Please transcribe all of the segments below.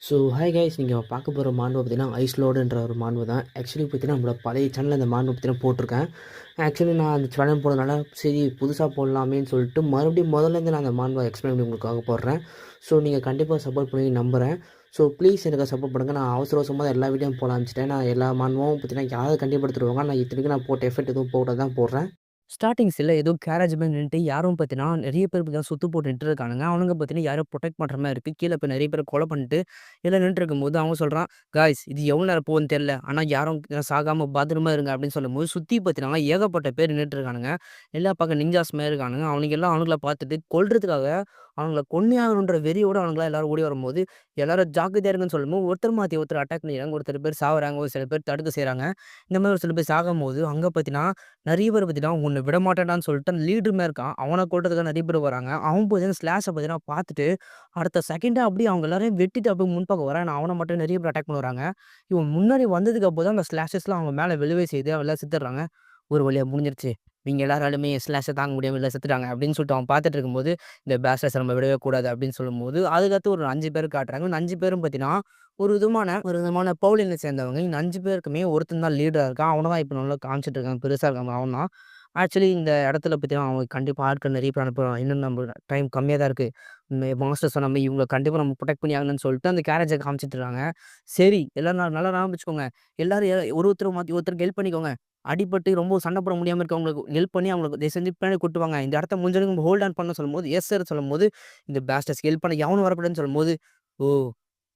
Hi guys, நீங்கள் பார்க்க போகிற மாண்பு பார்த்தீங்கன்னா ஐஸ்லோடுன்ற ஒரு மாண்பு தான். ஆக்சுவலி பார்த்தீங்கன்னா நம்மளோட பழைய சேனலில் அந்த மாண்பு பார்த்தீங்கன்னா போட்டிருக்கேன். ஆக்சுவலி நான் அந்த சேனல் போடுறதுனால சரி புதுசாக போடலாமேன்னு சொல்லிட்டு மறுபடியும் முதல்லேருந்து நான் அந்த மாண்பை எக்ஸ்பிளைன் பண்ணி உங்களுக்காக போடுறேன். நீங்கள் கண்டிப்பாக சப்போர்ட் பண்ணி நம்புகிறேன். ப்ளீஸ் எனக்கு சப்போர்ட் பண்ணுங்கள். நான் அவசர அவசரமாக எல்லா வீடியோவும் போட ஆரம்பிச்சிட்டேன். நான் எல்லா மாண்பும் பார்த்தீங்கன்னா யாரை கண்டிப்பாக நான் இத்தனைக்கும் நான் போட்ட எஃபெக்ட் எதுவும் போட தான் போடுறேன். ஸ்டார்ட்டிங்ஸ்ல ஏதோ கேரேஜ் மாரி நின்னுட்டு யாரும் பார்த்தீங்கன்னா, நெறைய பேர் பார்த்தீங்கன்னா சுத்து போட்டு நின்னுட்டு இருக்கானுங்க. அவனுங்க பார்த்தீங்கன்னா யாரோ புரொடெக்ட் பண்ற மாரி இருக்கு. கீழ இப்ப நெறைய பேர கொலை பண்ணிட்டு எல்லாம் நின்னுட்டு இருக்கும்போது, அவன் சொல்றான், "காய்ஸ் இது எவ்வளோ நேரம் போகுதுன்னு தெரியல. ஆனா யாரும் சாகாம பத்திரமா இருங்க" அப்படின்னு சொல்லும்போது, சுத்தி பார்த்தீங்கன்னா ஏகப்பட்ட பேர் நின்னுட்டு இருக்கானுங்க. எல்லா பக்கம் நிஞ்சாஸ் மாரி இருக்கானுங்க. அவனுங்க எல்லாம் அவனுங்கள பார்த்துட்டு கொல்றதுக்காக அவனுங்கள கொன்னே ஆகணுன்ற வெறியோட அவனுங்கலாம் எல்லாரும் ஓடி வரும்போது, எல்லாரும் ஜாக்கிரதையா இருங்கன்னு சொல்லும்போது, ஒருத்தர் மாத்தி ஒருத்தர் அட்டாக் பண்ணிடுறாங்க. ஒரு சில பேர் சாவுறாங்க. ஒரு சில பேர் தடுக்க செய்றாங்க. இந்த மாரி ஒரு சில பேர் சாகும்போது, அங்க பார்த்தீங்கன்னா நெறைய பேர் பார்த்தீங்கன்னா, உன்ன விடமாட்டேன்டான்னு சொல்லிட்டு அந்த லீடர் மாரி இருக்கான். அவன கொல்றதுக்காக நெறைய பேர் வராங்க. அவன் பார்த்தீங்கன்னா ஸ்லாஷ பார்த்தீங்கன்னா பார்த்துட்டு, அடுத்த செகண்டே அப்படியே அவங்க எல்லாரையும் வெட்டிட்டு அப்படியே முன்பக்கம் வரான். ஆனா அவன மட்டும் நெறைய பேர் அட்டாக் பண்ண வராங்க. இவன் முன்னாடி வந்ததுக்கு அப்போ தான் அந்த ஸ்லாஷஸ்லாம் அவங்க மேல விழவே செய்யுது. அவன் எல்லாம் செத்துடுறாங்க. ஒரு வழியா முடிஞ்சிருச்சு. இவங்க எல்லாராலுமே ஸ்லாஷ தாங்க முடியாம எல்லாம் செத்துட்டாங்க அப்படின்னு சொல்லிட்டு அவன் பார்த்துட்டு இருக்கும்போது, இந்த பேஸ்டர்ஸ நம்ம விடவே கூடாது அப்படின்னு சொல்லும்போது, அதுக்கடுத்து ஒரு 5 பேர் காட்டுறாங்க. இந்த 5 பேரும் பார்த்தீங்கன்னா, ஒரு விதமான பவுலின சேர்ந்தவங்க. இந்த 5 பேருக்குமே ஒருத்தன் தான் லீடரா இருக்கான். அவன தான் இப்ப நல்லா காமிச்சிட்டு இருக்காங்க. பெருசா இருக்கான் அவன் தான். ஆக்சுவலி இந்த இடத்துல பார்த்தீங்கன்னா, அவங்க கண்டிப்பா ஆட்கள் நெறைய பேர் அனுப்புவான். இன்னும் நம்ம டைம் கம்மியா தான் இருக்கு. மாஸ்டர் சொன்ன மாரி இவங்கள கண்டிப்பா நம்ம புரொடெக்ட் பண்ணி ஆகணும்னு சொல்லிட்டு அந்த கேரேஜ காமிச்சிட்டு இருக்காங்க. சரி எல்லாரும் நல்லா ஞாபகம் வச்சுக்கோங்க. எல்லாரும் ஒருத்தர் மாத்தி ஒருத்தருக்கு ஹெல்ப் பண்ணிக்கோங்க. அடிபட்டு ரொம்ப சண்டை போட முடியாம இருக்கவங்களுக்கு ஹெல்ப் பண்ணி அவங்களுக்கு தயவு செஞ்சு பின்னாடி கூட்டு வாங்க. இந்த இடத்த முடிஞ்ச அளவுக்கு ஹோல்ட் ஆன் பண்ண சொல்லும்போது, எஸ் சார் சொல்லும்போது, இந்த பேஸ்டர்ஸ்க்கு ஹெல்ப் பண்ண எவனும் வரக்கூடாதுன்னு சொல்லும்போது, ஓ!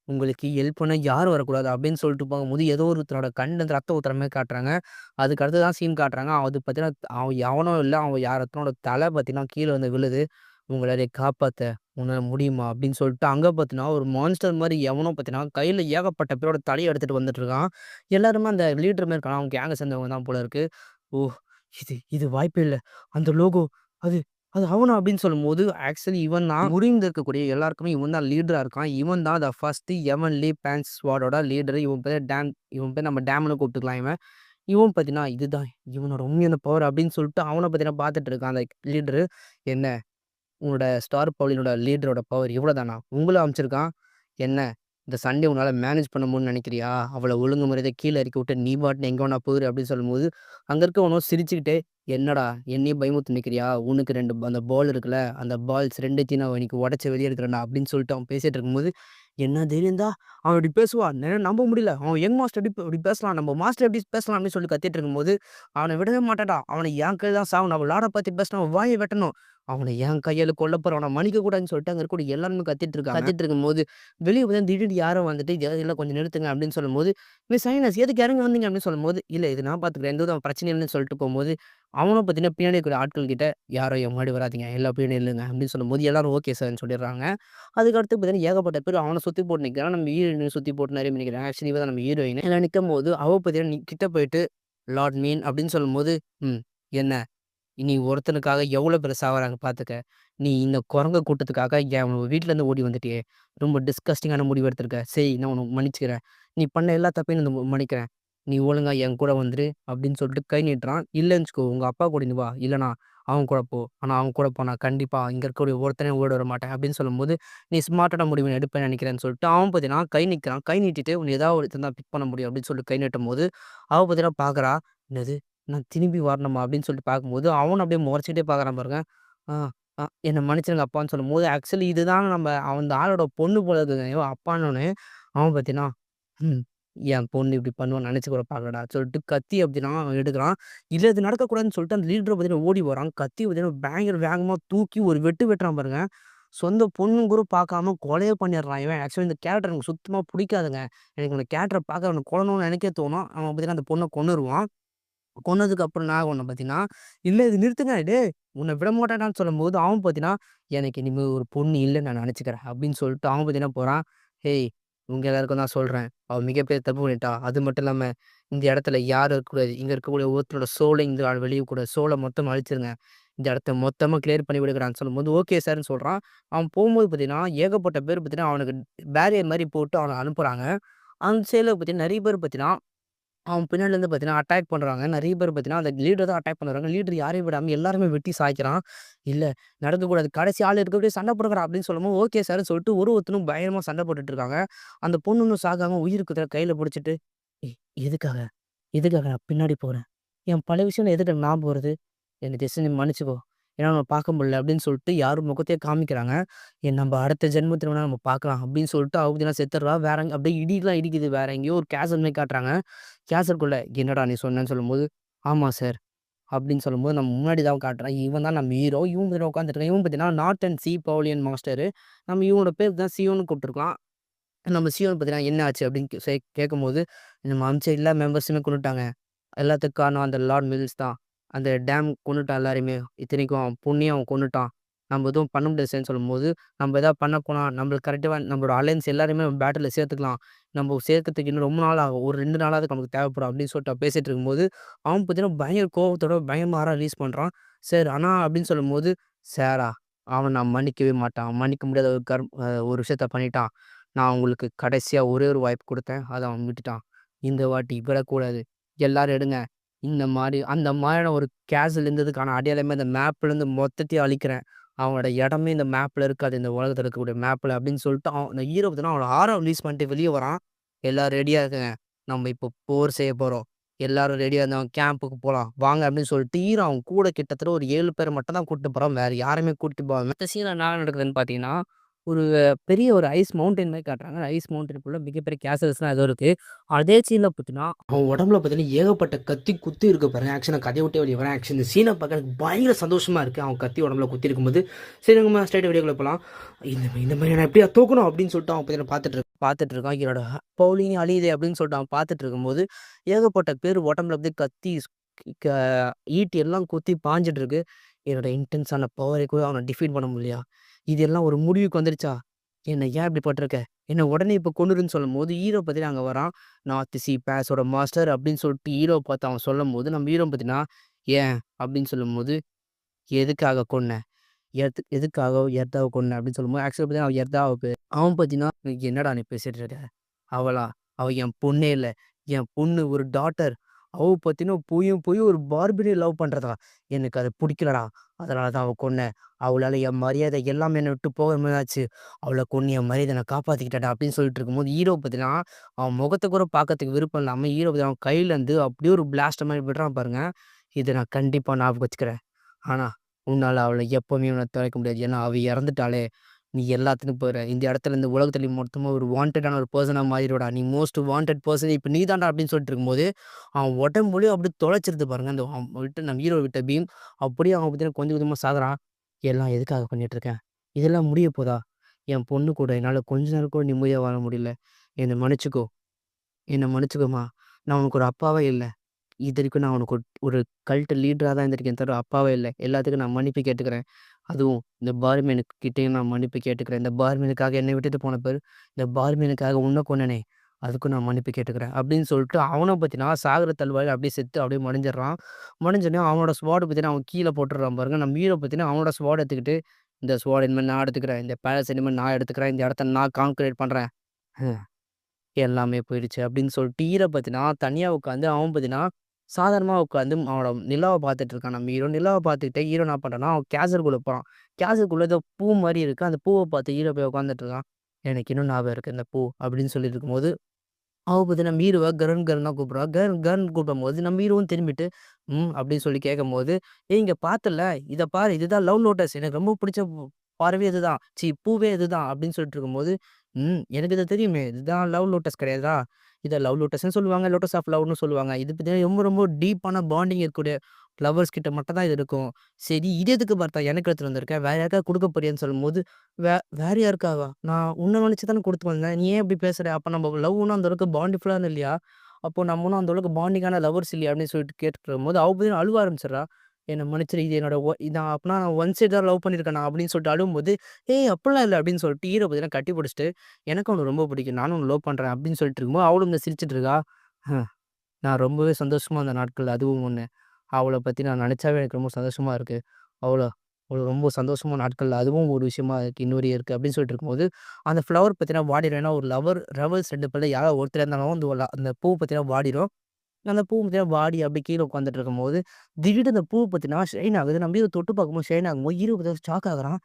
உங்களுக்கு ஹெல்ப் பண்ண யாரும் வரக்கூடாது அப்படின்னு சொல்லிட்டு போகும்போது, ஏதோ ஒருத்தரோட கண்லருந்து ரத்தம் ஊத்துற மாரி காட்டுறாங்க. அதுக்கு அடுத்து தான் சீன் காட்டுறாங்க. அது பார்த்தீங்கன்னா, அவன் எவனோ இல்ல. அவன் யாரொருத்தனோட தலை பார்த்தீங்கன்னா, கீழ வந்து விழுது. "உங்களால காப்பாத்த உன்னால முடியுமா?" அப்படின்னு சொல்லிட்டு அங்க பார்த்தீங்கன்னா, ஒரு மான்ஸ்டர் மாரி எவனோ பார்த்தீங்கன்னா, கையில ஏகப்பட்ட பேரோட தலைய எடுத்துட்டு வந்துட்டு இருக்கான். எல்லாருமே அந்த லீடர் மாரி இருக்கான். அவன் கேங்க சேர்ந்தவங்க தான் போல இருக்கு. ஓ! இது இது வாய்ப்பே இல்ல. அந்த லோகோ அது அது அவனா? அப்படின்னு சொல்லும்போது, ஆக்சுவலி இவன் தான் முறிந்து இருக்கக்கூடிய எல்லாருக்குமே இவன் தான் லீடரா இருக்கான். இவன் தான் ஃபர்ஸ்ட் எவன்லி பேன்ஸ் ஸ்குவாடோட லீடர். இவன் பேர் நம்ம டேம்ன்னு கூப்பிட்டுக்கலாம் இவன். இவன் பார்த்தீங்கன்னா, இதுதான் இவனோட உண்மையான பவர் அப்படின்னு சொல்லிட்டு அவன பார்த்தீங்கன்னா பார்த்துட்டு இருக்கான் அந்த லீடரு. என்ன உன்னோட ஸ்டார் பவுலினோட லீடரோட பவர் இவ்வளோதானா? உங்கள அனுப்பிச்சிருக்கான். என்ன இந்த சண்டே உன்னால மேனேஜ் பண்ண முடியும்னு நினைக்கிறியா? அவள ஒழுங்கு மரியாதையா கீழ இறக்கி விட்டு நீ பாட்டுன்னு எங்க வேணா போயிரு அப்படின்னு சொல்லும்போது, அங்க இருக்கவனும் சிரிச்சுக்கிட்டே, என்னடா என்னையும் பயமுறுத்த நிக்கிறியா? உனக்கு 2 அந்த பால் இருக்குல்ல, அந்த பால்ஸ் 2த்தையும் நான் இன்னைக்கு உடைச்சு வெளிய எடுக்குறேன்டா அப்படின்னு சொல்லிட்டு அவன் பேசிட்டு இருக்கும்போது, என்ன தைரியம் இருந்தா அவன் இப்படி பேசுவான். என்னால நம்ப முடியல. அவன் யங் மாஸ்டர் எப்படி இப்படி பேசலாம்? நம்ம மாஸ்டர் எப்படி பேசலாம்? அப்படின்னு சொல்லி கத்திட்டு இருக்கும்போது, அவன விடவே மாட்டேன்டா. அவன என் கையில தான் சாவணும். அவன் லாட பத்தி பேசினா அவன் வாய வெட்டணும். அவன என் கையால கொல்லப் போறேன். அவன மன்னிக்க கூடாதுன்னு சொல்லிட்டு அங்க இருக்கக்கூடிய எல்லாருமே கத்திட்டு இருக்காங்க. கத்திட்டு இருக்கும்போது, வெளிய பார்த்தா திடீர்னு யாரோ வந்துட்டு, "இல்ல கொஞ்சம் நிறுத்துங்க" அப்படின்னு சொல்லும்போது, "மிஸ் சைனஸ் எதுக்கு இறங்கி வந்தீங்க?" அப்படின்னு சொல்லும்போது, "இல்ல இது நான் பார்த்துக்கிறேன். எந்த வித பிரச்சனையும் இல்லைன்னு" சொல்லிட்டு போம்போது, அவனும் பார்த்தீங்கன்னா, பின்னாடி இருக்கிற ஆட்கள் கிட்ட, "யாரும் என் முன்னாடி வராதீங்க. எல்லாம் பின்னாடி நில்லுங்க" அப்படின்னு சொல்லும்போது, எல்லாரும் ஓகே சார்ன்னு சொல்லிடுறாங்க. அதுக்கு அடுத்து பார்த்தீங்கன்னா, ஏகப்பட்ட பேர் அவன சுத்தி போட்டு நிக்கிறாங்க. நம்ம ஹீரோயின சுத்தி போட்டு நெறைய பேர் நிக்கிறாங்க. ஆக்சுவலி இவ தான் நம்ம ஹீரோயின். எல்லாம் நிக்கும்போது, அவ பார்த்தீங்கன்னா, கிட்ட போயிட்டு, "லார்ட் மீன்" அப்படின்னு சொல்லும்போது, "ம். என்ன?" நீ ஒருத்தனுக்காக எவ்வளோ பேர் சாவறாங்க பார்த்துக்க. நீ இந்த குரங்கு கூட்டத்துக்காக என் வீட்லருந்து ஓடி வந்துட்டியே! ரொம்ப டிஸ்கஸ்டிங்கான முடிவு எடுத்திருக்க. சரி நான் உன்ன மன்னிச்சுக்கிறேன். நீ பண்ண எல்லா தப்பையும் நான் மன்னிக்கிறேன். நீ ஒழுங்கா என் கூட வந்துரு அப்படின்னு சொல்லிட்டு கை நீட்டுறான். இல்லன்னு வச்சுக்கோ உங்க அப்பா கூட நீ வா. இல்லன்னா அவன் கூட போ. ஆனா அவன் கூட போனா கண்டிப்பா இங்க இருக்கக்கூடிய ஒருத்தனையும் ஓட விட மாட்டேன் அப்படின்னு சொல்லும்போது, நீ ஸ்மார்ட்டான முடிவு எடுப்பேன்னு நினைக்கிறேன்னு சொல்லிட்டு அவன் பார்த்தீங்கன்னா கை நீட்டுறான். கை நீட்டிட்டு உன்ன ஏதாவது ஒருத்தன் தான் பிக் பண்ண முடியும் அப்படின்னு சொல்லி கை நீட்டும்போது, அவ பார்த்தீங்கன்னா பார்க்குறா. என்னது நான் திரும்பி வரணுமா? அப்படின்னு சொல்லிட்டு பார்க்கும்போது, அவனும் அப்படியே முறைச்சுக்கிட்டே பார்க்குறான் பாருங்க. ஆ, என்ன மன்னிச்சிடுங்க அப்பான்னு சொல்லும்போது, ஆக்சுவலி இதுதான் அந்த ஆளோட பொண்ணு போல இருக்குங்க. ஐயோ! அப்பான்னோனே, அவன் பார்த்தீங்கன்னா, ம். என் பொண்ணு இப்படி பண்ணுவான்னு நெனச்சு கூட பார்க்கலடா சொல்லிட்டு கத்தி அப்படின்னா அவன் எடுக்குறான். இல்ல இது நடக்கக்கூடாதுன்னு சொல்லிட்டு அந்த லீடர பார்த்தீங்கன்னா ஓடி வரான். கத்தி பார்த்தீங்கன்னா பயங்கர வேகமா தூக்கி ஒரு வெட்டு வெட்டுறான் பாருங்க. சொந்த பொண்ணுன்னு கூட பார்க்காம கொலையே பண்ணிடுறான் இவன். ஆக்சுவலி இந்த கேரக்டர் எனக்கு சுத்தமா புடிக்காதுங்க. எனக்கு இந்த கேரக்டர பார்க்க அவன கொல்லணும்னு எனக்கே தோணும். அவன் பார்த்தீங்கன்னா அந்த பொண்ண கொன்னுருவான். கொன்னதுக்கு அப்புறம் என்ன ஆகும்னு பார்த்தீங்கன்னா, "இல்ல இது நிறுத்துங்க. டேய்! உன்ன விடமாட்டேன்டான்னு" சொல்லும்போது, அவன் பார்த்தீங்கன்னா, "எனக்கு இனிமே ஒரு பொண்ணு இல்லன்னு நான் நெனச்சுக்கிறேன்." அப்படின்னு சொல்லிட்டு அவன் பார்த்தீங்கன்னா போறான். "ஏய்! உங்க எல்லாருக்கும் தான் சொல்றேன். அவ மிகப்பெரிய தப்பு பண்ணிட்டா. அது மட்டும் இல்லாம, இந்த இடத்துல யாரும் இருக்கக்கூடாது. இங்க இருக்கக்கூடிய ஒருத்தரோட சோல இங்க வெளிய விடக்கூடாது. சோல மொத்தமா அழிச்சிருங்க. இந்த இடத்த மொத்தமா கிளியர் பண்ணி விடுங்கடான்னு" சொல்லும்போது, "ஓகே சார்ன்னு" சொல்றான். அவன் போம்போது பார்த்தீங்கன்னா, ஏகப்பட்ட பேர் பார்த்தீங்கன்னா, அவனுக்கு பேரியர் மாரி போட்டு அவன அனுப்புறாங்க. அந்த சைட்ல பார்த்தீங்கன்னா, நெறைய பேர் பார்த்தீங்கன்னா அவன் பின்னாடிலேருந்து பார்த்தீங்கன்னா, அட்டாக் பண்றாங்க. நெறைய பேர் பார்த்தீங்கன்னா, அந்த லீடர தான் அட்டாக் பண்ணுறாங்க. லீடர் யாரையும் விடாம எல்லாருமே வெட்டி சாய்க்கிறான். இல்ல நடக்கக்கூடாது. கடைசி ஆள் இருக்கக்கூடிய சண்டை போடுங்கடா அப்படின்னு சொல்லும்போது, ஓகே சார்ன்னு சொல்லிட்டு ஒருத்தனும் பயங்கரமா சண்டை போட்டுட்டு இருக்காங்க. அந்த பொண்ணு இன்னும் சாகாம உயிருக்கு கையில புடிச்சுட்டு, "ஏய் எதுக்காக? எதுக்காக நான் பின்னாடி போறேன்? என் பழைய விஷயம் எதுக்கு ஞாபகம் வருது? என்ன ஜஸ்ட் நீ மன்னிச்சுக்கோ. ஏன்னா நம்ம பார்க்க முடியல" அப்படின்னு சொல்லிட்டு யாரும் முகத்தையே காமிக்கிறாங்க. நம்ம அடுத்த ஜென்மத்தில வேணா நம்ம பார்க்கலாம் அப்படின்னு சொல்லிட்டு அவ பார்த்தீங்கன்னா செத்துடுறா. வேற அப்படியே இடிலாம் இடிக்குது. வேற எங்கேயோ ஒரு கேசல் மாரி காட்டுறாங்க. கேசல்குள்ள "என்னடா நீ சொன்னேன்னு" சொல்லும்போது, "ஆமா சார்" அப்படின்னு சொல்லும்போது நம்ம முன்னாடி தான் காட்டுறான். இவன் தான் நம்ம ஹீரோ. இவன் பார்த்தீங்கன்னா உட்காந்துருக்கான். இவன் பார்த்தீங்கன்னா north and C pavilion master. நம்ம இவனோட பேர் தான் சியோன்னு கூப்பிட்டுருக்கலாம். நம்ம சியோன் பார்த்தீங்கன்னா, "என்ன ஆச்சு?" அப்படின்னு கேட்கும்போது, "நம்ம அனுப்பிச்ச எல்லா மெம்பர்ஸுமே கொன்னுட்டாங்க. எல்லாத்துக்கும் காரணம் அந்த லார்ட் மில்ஸ் தான். அந்த டேம் கொன்னுட்டான் எல்லாரையுமே. இத்தனைக்கும் அவன் பொண்ணையும் அவன் கொன்னுட்டான். நம்ம எதுவும் பண்ண முடியாது சார்ன்னு" சொல்லும்போது, நம்ம எதாவது பண்ண போனா நம்மளுக்கு கரெக்ட்டா நம்மளோட அலையன்ஸ் எல்லாரையுமே பேட்டில்ல சேர்த்துக்கலாம். நம்ம சேர்க்கறதுக்கு இன்னும் ரொம்ப நாள் ஆகும். ஒரு 2 நாளாவது நமக்கு தேவைப்படும் அப்படின்னு சொல்லிட்டு பேசிட்டு இருக்கும்போது, அவன் பார்த்தீங்கன்னா பயங்கர கோவத்தோட பயங்கரமா ரிலீஸ் பண்றான். "சார் ஆனா" அப்படின்னு சொல்லும்போது, "சாரா? அவன நான் மன்னிக்கவே மாட்டான். மன்னிக்க முடியாத ஒரு ஒரு விஷயத்த பண்ணிட்டான். நான் உங்களுக்கு கடைசியா ஒரே ஒரு வாய்ப்பு குடுத்தேன். அத அவன் விட்டுட்டான். இந்த வாட்டி விடக்கூடாது. எல்லாரும் எடுங்க. இந்த மாரி அந்த மாரியான ஒரு கேஸ்ல் இருந்ததுக்கான அடையாளமே அந்த மேப்லேருந்து மொத்தத்தையும் அழிக்கிறேன். அவனோட இடமே இந்த மேப்ல இருக்காது. இந்த உலகத்துல இருக்கக்கூடிய மேப்ல" அப்படின்னு சொல்லிட்டு அந்த ஹீரோ பார்த்தீங்கன்னா, அவனோட ஆரா ரிலீஸ் பண்ணிட்டு வெளிய வரான். "எல்லாரும் ரெடியா இருங்க. நம்ம இப்போ போர் செய்ய போறோம். எல்லாரும் ரெடியா இருந்தவங்க கேம்புக்கு போலாம். வாங்க" அப்படின்னு சொல்லிட்டு ஹீரோ அவன் கூட கிட்டத்தட்ட ஒரு 7 பேர மட்டும் தான் கூட்டிட்டு போறான். வேற யாரையுமே கூட்டிட்டு போகாம. மத்த சீன்ல என்ன நடக்குதுன்னு பார்த்தீங்கன்னா, ஒரு பெரிய ஒரு ஐஸ் மவுண்டன் மாரி காட்டுறாங்க. ஐஸ் மவுண்டனுக்குள்ள மிகப்பெரிய கேசல்ஸ்லாம் ஏதோ இருக்கு. அதே சீன்ல பார்த்தீங்கன்னா, அவன் உடம்புல பார்த்தீங்கன்னா, ஏகப்பட்ட கத்தி குத்து இருக்கு பாருங்க. ஆக்சுவலா நான் கதைய விட்டே வெளிய வரேன். ஆக்சுவலி இந்த சீன பார்க்க எனக்கு பயங்கர சந்தோஷமா இருக்கு. அவன் கத்தி உடம்புல குத்தி இருக்கும்போது, சரி நம்ம ஸ்ட்ரெயிட்டா வீடியோக்குள்ள போலாம். இந்த மாரி நான் எப்படியா தூக்கணும் அப்படின்னு சொல்லிட்டு அவன் பார்த்தீங்கன்னா பார்த்துட்டு இருக்கான். என்னோட பவுலிங் அழியுதே அப்படின்னு சொல்லிட்டு அவன் பார்த்துட்டு இருக்கும்போது, ஏகப்பட்ட பேர் உடம்புல அப்படியே கத்தி க ஈட்டி எல்லாம் குத்தி பாஞ்சுட்டு இருக்கு. என்னோட இன்டென்ஸான பவரை கூட அவன டிஃபீட் பண்ண முடியலையா? இது எல்லாம் ஒரு முடிவுக்கு வந்துருச்சா? என்ன ஏன் இப்படி பண்ருக்க? என்ன உடனே இப்ப கொன்னுருன்னு சொல்லும்போது, ஹீரோ பார்த்தீங்கன்னா அங்க வரான். நார்த் சி பேஸோட மாஸ்டர் அப்படின்னு சொல்லிட்டு ஹீரோவ பார்த்து அவன் சொல்லும்போது, நம்ம ஹீரோ பார்த்தீங்கன்னா, "ஏன்?" அப்படின்னு சொல்லும்போது, "எதுக்காக கொன்ன? எதுக்காக எர்தாவ கொன்ன?" அப்படின்னு சொல்லும்போது, ஆக்சுவலா பார்த்தீங்கன்னா அவன் எர்தாவ அவன் பார்த்தீங்கன்னா, "என்னடா நீ பேசிட்டு இருக்க? அவளா? அவ என் பொண்ணே இல்ல. என் பொண்ணு ஒரு டாட்டர். அவ பார்த்தீங்கன்னா போய் ஒரு பார்பரிய லவ் பண்றதா? எனக்கு அது புடிக்கலடா. அதனால தான் அவ கொன்னேன். அவளால என் மரியாதை எல்லாமே என்ன விட்டு போகிற மாரி ஆச்சு. அவள கொன்னு என் மரியாதைய நான் காப்பாத்திக்கிட்டேன்டா" அப்படின்னு சொல்லிட்டு இருக்கும்போது, ஹீரோ பார்த்தீங்கன்னா, அவன் முகத்த கூட பார்க்கறதுக்கு விருப்பம் இல்லாம, ஹீரோ பார்த்தீங்கன்னா அவன் கையிலேருந்து அப்படியே ஒரு பிளாஸ்ட் மாரி விடுறான் பாருங்க. இத நான் கண்டிப்பா ஞாபகம் வச்சுக்கிறேன். ஆனா, உன்னால அவள எப்பவுமே உன்ன தொலைக்க முடியாது. ஏன்னா, அவ இறந்துட்டாளே! நீ எல்லாத்துக்கும் போற. இந்த இடத்துல இந்த உலகத்துல நீ மொத்தமா ஒரு வாண்டடான ஒரு பெர்சனா மாறிருவடா. நீ மோஸ்ட் வாண்டட் பெர்சன் இப்ப நீ தான்டா அப்படின்னு சொல்லிட்டு இருக்கும்போது, அவன் உடம்புலயே அப்படியே தொலைச்சிருது பாருங்க. அந்த அவன் விட்ட நம்ம ஹீரோ விட்ட பீம். அப்படியே அவன் பார்த்தீங்கன்னா கொஞ்சம் கொஞ்சமா சாகுறான். எல்லாம் எதுக்காக பண்ணிட்டு இருக்கேன்? இதெல்லாம் முடிய போதா? என் பொண்ணு கூட என்னால கொஞ்ச நேரம் கூட நிம்மதியா வாழ முடியல. என்ன மன்னிச்சுக்கோ. என்ன மன்னிச்சுக்கோமா. நான் உனக்கு ஒரு அப்பாவே இல்ல. இதுவரைக்கும் நான் உனக்கு ஒரு கல்ட் லீடரா தான் இருந்திருக்கேன் தவிர அப்பாவே இல்ல. எல்லாத்துக்கும் நான் மன்னிப்பு கேட்டுக்கிறேன். அதுவும் இந்த பார்மேனுக்கு கிட்டயும் நான் மன்னிப்பு கேட்டுக்கிறேன். இந்த பார்மேனுக்காக என்னை விட்டுட்டு போன பாரு, இந்த பார்மேனுக்காக உன்ன கொன்னனே, அதுக்கும் நான் மன்னிப்பு கேட்டுக்கிறேன். அப்படின்னு சொல்லிட்டு அவன பார்த்தீங்கன்னா, சாகுற தழுவாயில அப்படியே செத்து அப்படியே மடிஞ்சிடுறான். மடிஞ்சோனே அவனோட ஸ்வாட் பார்த்தீங்கன்னா, அவன் கீழ போட்டுடுறான் பாருங்க. நம்ம ஹீரோ பார்த்தீங்கன்னா, அவனோட ஸ்வாட் எடுத்துக்கிட்டு, இந்த ஸ்வாட் இனிமேல் நான் எடுத்துக்கிறேன். இந்த பேலஸ் இனிமேல் நான் எடுத்துக்கிறேன். இந்த இடத்த நான் கான்க்ரீட் பண்றேன். எல்லாமே போயிடுச்சு அப்படின்னு சொல்லிட்டு ஹீரோ பார்த்தீங்கன்னா, தனியா உட்காந்து அவன் பார்த்தீங்கன்னா, சாதாரணமா உட்காந்து அவனோட நிலாவ பார்த்துட்டு இருக்கான் நம்ம ஹீரோ. நிலாவ பார்த்துக்கிட்டே ஹீரோ என்ன பண்றான்னா, அவன் கேசல்குள்ள போறான். கேசல்குள்ள ஏதோ பூ மாரி இருக்கு. அந்த பூவ பார்த்து ஹீரோ போய் உட்காந்துட்டு இருக்கான். "எனக்கு இன்னும் ஞாபகம் இருக்கு இந்த பூ" அப்படின்னு சொல்லிட்டு இருக்கும்போது, அவ பார்த்தீங்கன்னா நம்ம ஹீரோவ கருண் கருண் தான் கூப்பிடுறா. கருண் கருண் கூப்பிடும்போது, நம்ம ஹீரோவும் திரும்பிட்டு, அப்படின்னு சொல்லி கேட்கும்போது, "ஏய் இங்க பார்த்தல்ல, இத பாரு இதுதான் லவ் லோட்டஸ். எனக்கு ரொம்ப பிடிச்ச பறவை இதுதான். பூவே இதுதான்" அப்படின்னு சொல்லிட்டு இருக்கும்போது, எனக்கு இது தெரியுமே. இதுதான் லவ் லோட்டஸ் கிடையாதா? இத லவ் லோட்டஸ்ன்னு சொல்லுவாங்க. லோட்டஸ் ஆஃப் லவ்ன்னு சொல்லுவாங்க. இது பார்த்தீங்கன்னா ரொம்ப ரொம்ப டீப்பான பாண்டிங் இருக்கக்கூடிய லவ்வர்ஸ் கிட்ட மட்டும் தான் இது இருக்கும். சரி இது எதுக்கு பார்த்தா எனக்கு எடுத்துட்டு வந்திருக்க? வேற யாருக்காவது குடுக்க போறியான்னு சொல்லும்போது, வேற யாருக்காவா? நான் உன்ன நினைச்சு தானே குடுத்து வந்தேன். நீ ஏன் இப்படி பேசுற? அப்ப நம்ம லவ்வுன்னா அந்த அளவுக்கு பாண்டிஃபுல்லான்னு இல்லையா? அப்போ நம்ம ஒண்ணும் அந்த அளவுக்கு பாண்டிங்கான லவ்வர்ஸ் இல்லையா? அப்படின்னு சொல்லிட்டு கேட்டுருக்கும்போது, அவ பார்த்தீங்கன்னா அழுவ ஆரம்பிச்சுடுறா. என்ன மன்னிச்சிடு. இது என்னோட நான் அப்பனா நான் ஒன் சைடு தான் லவ் பண்ணியிருக்கேனா? அப்படின்னு சொல்லிட்டு அழுவும்போது, "ஏய் அப்படிலாம் இல்ல" அப்படின்னு சொல்லிட்டு ஹீரோ பார்த்தீங்கன்னா கட்டி புடிச்சுட்டு, "எனக்கும் உன்ன ரொம்ப பிடிக்கும். நானும் உன்ன லவ் பண்றேன்" அப்படின்னு சொல்லிட்டு இருக்கும்போது, அவளும் இந்த சிரிச்சுட்டு இருக்கா. நான் ரொம்பவே சந்தோஷமா இருந்த நாட்கள் அதுவும் ஒண்ணு. அவள பத்தி நான் நெனச்சாவே எனக்கு ரொம்ப சந்தோஷமா இருக்கு. அவள அவள ரொம்ப சந்தோஷமான நாட்கள் அதுவும் ஒரு விஷயமா இருக்கு. இன்னொரு இருக்கு அப்படின்னு சொல்லிட்டு இருக்கும்போது, அந்த ஃப்ளவர் பார்த்தீங்கன்னா வாடிரும். ஏன்னா ஒரு ரெவல்ஸ் 2 பேர்ல யாரோ ஒருத்தர் இருந்தாலும் அந்த பூ பார்த்தீங்கன்னா வாடிரும். அந்த பூ பார்த்தீங்கன்னா வாடி அப்படியே கீழ உட்காந்துட்டு இருக்கும்போது, திடீர்னு அந்த பூ பார்த்தீங்கன்னா ஷைன் ஆகுது. நம்ம ஹீரோ தொட்டு பார்க்கும்போது ஷைன் ஆகும்போது, ஹீரோ பார்த்தீங்கன்னா ஷாக் ஆகுறான்.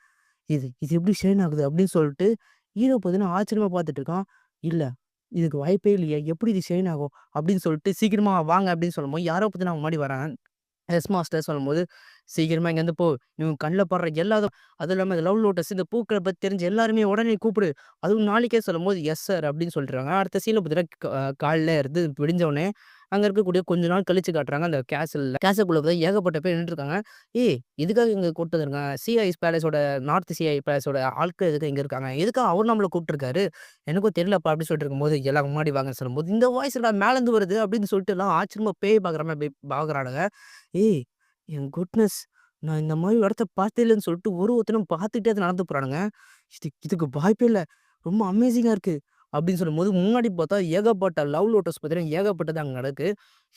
இது எப்படி ஷைன் ஆகுது அப்படின்னு சொல்லிட்டு, ஹீரோ பார்த்தீங்கன்னா ஆச்சரியமா பார்த்துட்டு இருக்கான். இல்ல, இதுக்கு வாய்ப்பே இல்லையே! எப்படி இது ஷைன் ஆகும்? அப்படின்னு சொல்லிட்டு, சீக்கிரமா வாங்க அப்படின்னு சொல்லும்போது, யாரோ பார்த்தீங்கன்னா அவன் முன்னாடி வராங்க. எஸ் மாஸ்டர் சொல்லும்போது, "சீக்கிரமா இங்கேருந்து போ. இவன் கண்ல படுற எல்லாதும் அதுவும் இல்லாம இந்த லவ் லோட்டஸ் இந்த பூக்கள பத்தி தெரிஞ்ச எல்லாருமே உடனே கூப்பிடு. அதுவும் நாளைக்கே" சொல்லும்போது, "எஸ் சார்" அப்படின்னு சொல்லிடுறாங்க. அடுத்த சீன்ல பார்த்தீங்கன்னா, காலைல இருந்து விடிஞ்ச உடனே அங்க இருக்கக்கூடிய கொஞ்ச நாள் கழிச்சு காட்டுறாங்க. அந்த கேசல்ல. கேசல்குள்ள பார்த்தா ஏகப்பட்ட பேர் நின்னுட்டுருக்காங்க. "ஏய்! எதுக்காக இங்க கூட்டு வந்திருக்காங்க? சிஐஎஸ் பேலஸோட நார்த் சிஐ பேலஸோட ஆட்கள் எதுக்கு இங்க இருக்காங்க? எதுக்காக அவர் நம்மள கூப்பிட்டுருக்காரு? எனக்கும் தெரியலப்பா" அப்படின்னு சொல்லிட்டு இருக்கும்போது, எல்லாரும் முன்னாடி வாங்கன்னு சொல்லும்போது, "இந்த வாய்ஸ் என்னடா மேலருந்து வருது?" அப்படின்னு சொல்லிட்டு எல்லாம் ஆச்சரியமா பேய் பார்க்குற மாரி பார்க்குறானுங்க. ஏய்! என் குட்னஸ்! நான் இந்த மாரி இடத்த பார்த்ததே இல்லன்னு சொல்லிட்டு ஒருத்தனும் பார்த்துக்கிட்டே அது நடந்து போறானுங்க. இதுக்கு வாய்ப்பே இல்ல. ரொம்ப அமேசிங்கா இருக்கு. அப்படின்னு சொல்லும்போது முன்னாடி பார்த்தா ஏகப்பட்ட லவ் லோட்டஸ் பார்த்தீங்கன்னா, ஏகப்பட்டது அங்க நடக்கு.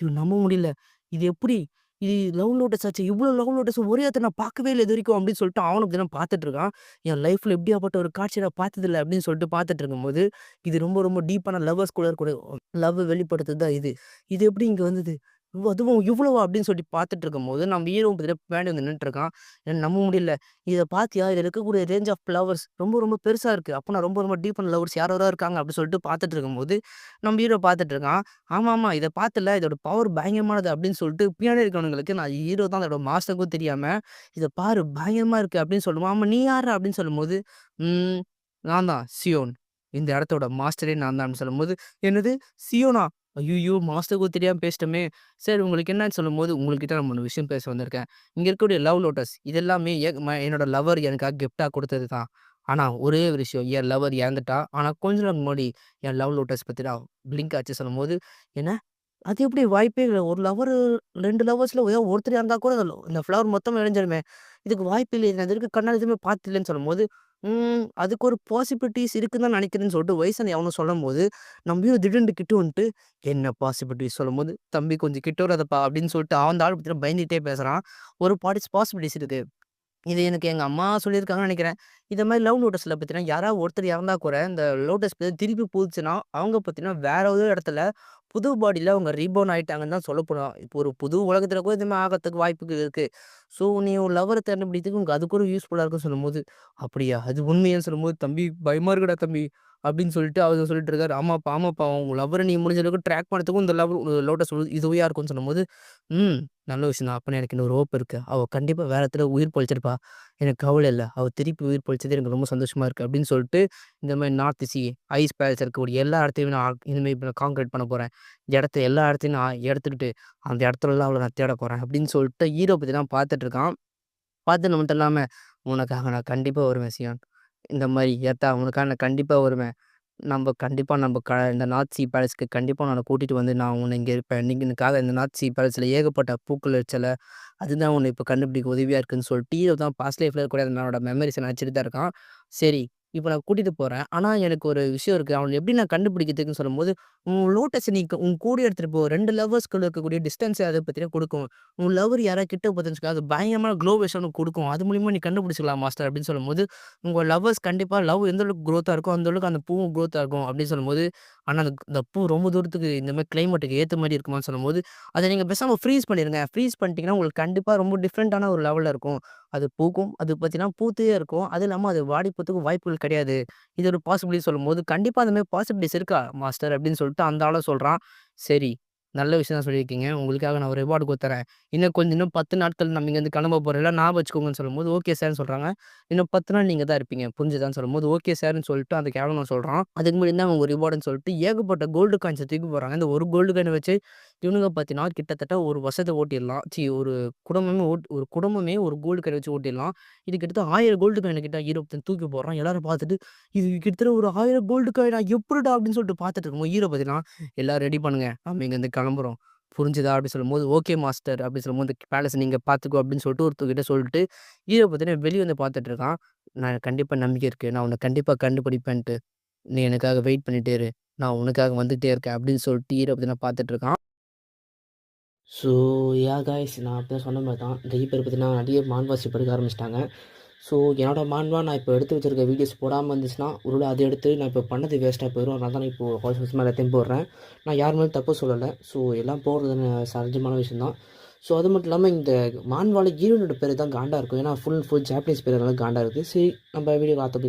ஐயோ! நம்ப முடியல. இது எப்படி? இது லவ் லோட்டஸ் ஆச்சே! இவ்ளோ லவ் லோட்டஸ் ஒரே இடத்துல நான் பார்க்கவே இல்ல இதுவரைக்கும் அப்படின்னு சொல்லிட்டு அவனும் அப்படிதான் பார்த்துட்டு இருக்கான். என் லைஃப்ல இப்படியாப்பட்ட ஒரு காட்சிய நான் பார்த்ததில்ல அப்படின்னு சொல்லிட்டு பார்த்துட்டு இருக்கும்போது, இது ரொம்ப ரொம்ப டீப்பான லவ்வர்ஸ்குள்ள இருக்கக்கூடிய லவ் வெளிப்படுத்துறது தான் இது. இது எப்படி இங்க வந்தது? அதுவும் இவ்வளவா? அப்படின்னு சொல்லி பார்த்துட்டு இருக்கும்போது, நம்ம ஹீரோவும் பார்த்தீங்கன்னா பின்னாடி வந்து நின்னுட்டுருக்கான். என்னால நம்ப முடியல. இத பார்த்தியா? இதுல இருக்கக்கூடிய ரேஞ்ச் ஆஃப் ஃப்ளவர்ஸ் ரொம்ப ரொம்ப பெருசா இருக்கு. அப்பன்னா ரொம்ப ரொம்ப டீப்பான லவர்ஸ் யார் யாரோ இருக்காங்க அப்படின்னு சொல்லிட்டு பார்த்துட்டு இருக்கும்போது, நம்ம ஹீரோ பார்த்துட்டு இருக்கான். ஆமாமா. இத பார்த்தல்ல இதோட பவர் பயங்கரமானது அப்படின்னு சொல்லிட்டு பின்னாடி இருக்கிறவனுங்களுக்கு நான் ஹீரோ தான் அதோட மாஸ்டருக்கும் தெரியாம, "இத பாரு பயங்கரமா இருக்கு" அப்படின்னு சொல்லுவான். ஆமா நீ யார்றா? அப்படின்னு சொல்லும்போது, ம் நான் தான் சியோன். இந்த இடத்தோட மாஸ்டரே நான் தான் அப்படின்னு சொல்லும்போது, என்னது சியோனா? ஐய்யய்யோ! மாஸ்டருக்கும் தெரியாம பேசிட்டோமே! சரி உங்களுக்கு என்னான்னு சொல்லும்போது, உங்கள்கிட்ட நான் 3 விஷயம் பேச வந்திருக்கேன். இங்க இருக்கக்கூடிய லவ் லோட்டஸ் இது எல்லாமே என்னோட லவர் எனக்காக கிஃப்ட்டா குடுத்தது தான். ஆனா ஒரே ஒரு விஷயம், என் லவர் இறந்துட்டா. ஆனா கொஞ்ச நாள் முன்னாடி என் லவ் லோட்டஸ் பத்தி நான் பிளிங்க் ஆச்சு சொல்லும்போது, என்ன? அது எப்படி வாய்ப்பே இல்ல. ஒரு லவரு 2 லவர்ஸ்ல ஏதோ ஒருத்தர் இறந்தா கூட இந்த ஃப்ளவர் மொத்தமா இழஞ்சிருமே! இதுக்கு வாய்ப்பு இல்லையே! நான் இதுவரைக்கும் கண்ணால எதுவுமே பார்த்ததில்லன்னு சொல்லும்போது, அதுக்கு ஒரு பாசிபிலிட்டீஸ் இருக்குன்னு தான் நினைக்கிறேன்னு சொல்லிட்டு வயசான எவனோ சொல்லும்போது, நம்ம ஹீரோ திடீர்னு கிட்ட வந்துட்டு, "என்ன பாசிபிலிட்டீஸ்?" சொல்லும்போது, "தம்பி கொஞ்சம் கிட்ட வராதப்பா" அப்படின்னு சொல்லிட்டு அந்த ஆள் பார்த்தீங்கன்னா பயந்துகிட்டே பேசுறான். ஒரு பாசிபிலிட்டீஸ் இருக்கு. இது எனக்கு எங்க அம்மா சொல்லியிருக்காங்கன்னு நெனைக்கிறேன். இந்த மாரி லவ் லோட்டஸ்ல பார்த்தீங்கன்னா, யாராவது ஒருத்தர் இறந்தா கூட, இந்த லோட்டஸ் திருப்பி பூத்துச்சுன்னா, அவங்க பார்த்தீங்கன்னா, வேற ஒரு இடத்துல புது பாடியில அவங்க ரீபோர்ன் ஆயிட்டாங்கன்னு தான் சொல்லப்படும். இப்போ ஒரு புது உலகத்துல கூட இது மாரி ஆகறதுக்கு வாய்ப்புகள் இருக்கு. ஸோ, நீ உன் லவ்வர கண்டுபிடிக்கிறதுக்கு உனக்கு அது கூட யூஸ்ஃபுல்லா இருக்குன்னு சொல்லும்போது, "அப்படியா? அது உண்மையான்னு?" சொல்லும்போது, "தம்பி பயமா இருக்குடா தம்பி" அப்படின்னு சொல்லிட்டு அவரு சொல்லிட்டு இருக்காரு. "ஆமாப்பா, ஆமாப்பா. உங்க லவ்வர நீ முடிஞ்ச அளவுக்கு ட்ராக் பண்ணதுக்கும் இந்த லோட்டஸ் உதவியா இருக்கும்ன்னு" சொல்லும்போது, "ம். நல்ல விஷயம் தான். அப்பன்னா எனக்கு இன்னொரு ஹோப் இருக்கு. அவ கண்டிப்பா வேற இடத்துல உயிர் பொழச்சிருப்பா. எனக்கு கவலை இல்ல. அவ திருப்பி உயிர் பொழச்சது எனக்கு ரொம்ப சந்தோஷமா இருக்கு." அப்படின்னு சொல்லிட்டு, இந்த மாரி நார்த் சி, ஐஸ் பேலஸ் இருக்கக்கூடிய எல்லா இடத்தையும் நான் இனிமே இப்ப நான் கான்க்ரீட் பண்ண போறேன். இந்த இடத்த எல்லா இடத்தையும் நான் எடுத்துக்கிட்டு, அந்த இடத்துலலாம் அவள நான் தேடப் போறேன். அப்படின்னு சொல்லிட்டு ஹீரோ பார்த்தீங்கன்னா பார்த்துட்டு இருக்கான். பார்த்துன்னு மட்டும் இல்லாம, "உனக்காக நான் கண்டிப்பா வருவேன் சியான். இந்த மாரி ஏத்தா உனக்காக நான் கண்டிப்பா வருவேன். கண்டிப்பா இந்த நார்த் சி பேலஸ்க்கு கண்டிப்பா நான் உன்ன கூட்டிட்டு வந்து நான் உன்ன இங்க இருப்பேன். நீங்க எனக்காக இந்த நார்த் சி பேலஸ்ல ஏகப்பட்ட பூக்கள் வச்சல, அதுதான் உன்ன இப்ப கண்டுபிடிக்க உதவியா இருக்குன்னு சொல்லிட்டு, ஹீரோ தான் பாஸ்ட் லைஃப்ல இருக்கக்கூடிய என்னோட மெமரீஸ நெனச்சுட்டு தான் இருக்கான். சரி, இப்ப நான் கூட்டிட்டு போறேன். ஆனா எனக்கு ஒரு விஷயம் இருக்கு. அவன எப்படி நான் கண்டுபிடிக்கிறதுக்குன்னு சொல்லும்போது, உன் லோட்டஸ நீ உன் கூட எடுத்துட்டு போ. 2 லவ்வர்ஸ்குள்ள இருக்கக்கூடிய டிஸ்டன்ஸ் அத பத்தின குடுக்கும். உன் லவர் யாராவது கிட்ட போதுன்னு வச்சுக்கோ, அது பயங்கரமான க்ளோ விஷன் குடுக்கும். அது மூலியமா நீ கண்டுபிடிச்சுக்கலாம் மாஸ்டர் அப்படின்னு சொல்லும்போது, உங்க லவ்வர்ஸ் கண்டிப்பா லவ் எந்த அளவுக்கு குரோத்தா இருக்கோ, அந்த அளவுக்கு அந்த பூவும் குரோத்தா இருக்கும் அப்படின்னு சொல்லும்போது, ஆனா அந்த பூ ரொம்ப தூரத்துக்கு இந்த மாரி கிளைமேட்டுக்கு ஏத்த மாரி இருக்குமான்னு சொல்லும்போது, அத நீங்க பேசாம ஃப்ரீஸ் பண்ணிருங்க. ஃப்ரீஸ் பண்ணிட்டீங்கன்னா, உங்களுக்கு கண்டிப்பா ரொம்ப டிஃபரண்டான ஒரு லெவல்ல இருக்கும். அது பூக்கும். அது பார்த்தீங்கன்னா, பூத்தே இருக்கும். அதுவும் இல்லாம அது வாடி போறதுக்கு வாய்ப்புகள் கிடையாது. இது ஒரு பாசிபிலிட்டி சொல்லும்போது, கண்டிப்பா அந்த மாரி பாசிபிலிட்டீஸ் இருக்கா மாஸ்டர் அப்படின்னு சொல்லிட்டு அந்த ஆளும் சொல்றான். சரி. நல்ல விஷயம் தான் சொல்லியிருக்கீங்க. உங்களுக்காக நான் ஒரு ரிவார்ட் குடுத்துர்றேன். இன்னும் 10 நாட்கள் நம்ம இங்கேருந்து கிளம்ப போறோம். எல்லாம் ஞாபகம் வச்சுக்கோங்கன்னு சொல்லும்போது, ஓகே சார்ன்னு சொல்றாங்க. இன்னும் 10 நாள் நீங்க தான் இருப்பீங்க. புரிஞ்சுதான்னு சொல்லும்போது, ஓகே சார்ன்னு சொல்லிட்டு அந்த கேப்டனும் சொல்றான். அதுக்கு முன்னாடி தான் அவங்க ரிவார்டுன்னு சொல்லிட்டு ஏகப்பட்ட கோல்டு காயின்ஸ தூக்கி போடுறாங்க. இந்த ஒரு கோல்டு காயின வச்சு இவனுங்க பார்த்தீங்கன்னா, கிட்டத்தட்ட ஒரு வருஷத்த ஓட்டிறலாம். ஒரு குடும்பமே ஒரு கோல்டு காயின் வச்சு ஓட்டிறலாம். இது கிட்டத்தட்ட 1000 கோல்டு காயின் கிட்ட ஹீரோ தூக்கி போடுறான். எல்லாரும் பார்த்துட்டு, "இது கிட்டத்தட்ட ஒரு 1000 கோல்டு காயினா எப்புட்றா?" அப்படின்னு சொல்லிட்டு பார்த்துட்டு இருக்கும்போது, ஹீரோ பார்த்தீங்கன்னா, "எல்லாம் ரெடி பண்ணுங்க. நம்ம இங்கேருந்து கிளம்புறோம். புரிஞ்சுதா?" அப்படி சொல்லும்போது, "ஓகே மாஸ்டர்" அப்படி சொல்லும்போது, "பேலஸ நீங்க பார்த்துக்கோ" அப்படின்னு சொல்லிட்டு ஒருத்தர்கிட்ட சொல்லிட்டு, ஹீரோ பார்த்தீங்கன்னா வெளிய வந்து பார்த்துட்டு இருக்கான். "நான் கண்டிப்பா நம்பிக்கை இருக்கு. நான் உன்ன கண்டிப்பா கண்டுபிடிப்பேன்ட்டு. நீ எனக்காக வெயிட் பண்ணிட்டே இரு. நான் உனக்காக வந்துட்டே இருக்கேன்" அப்படின்னு சொல்லிட்டு ஹீரோ பார்த்தீங்கன்னா பார்த்துட்டு இருக்கான். ஸோ, காய்ஸ் நான் அப்பதான் சொன்ன மாரி தான். நிறைய பேர் பார்த்தீங்கன்னா, நிறைய மான்வாசி படிக்க ஆரம்பிச்சுட்டாங்க. ஸோ என்னோட மான்வா நான் இப்போ எடுத்து வச்சிருக்க வீடியோஸ் போடாமல் இருந்துச்சுன்னா ஒருவேளை அதை எடுத்து நான் இப்போ பண்ணது வேஸ்ட்டாக போயிடும். அதனால தான் நான் இப்போது அவசர அவசரமாக எல்லாத்தையும் போடுறேன். நான் யார் மேலேயும் தப்பு சொல்லலை. ஸோ எல்லாம் போடுறது சகஜமான விஷயம் தான். ஸோ அது மட்டும் இல்லாமல் இந்த மான்வால ஹீரோனோட பேர் தான் காண்டா இருக்கும். ஏன்னா ஃபுல் ஜாப்பனீஸ் பேர் அதனால காண்டா இருக்குது. சரி நம்ம வீடியோ பார்த்த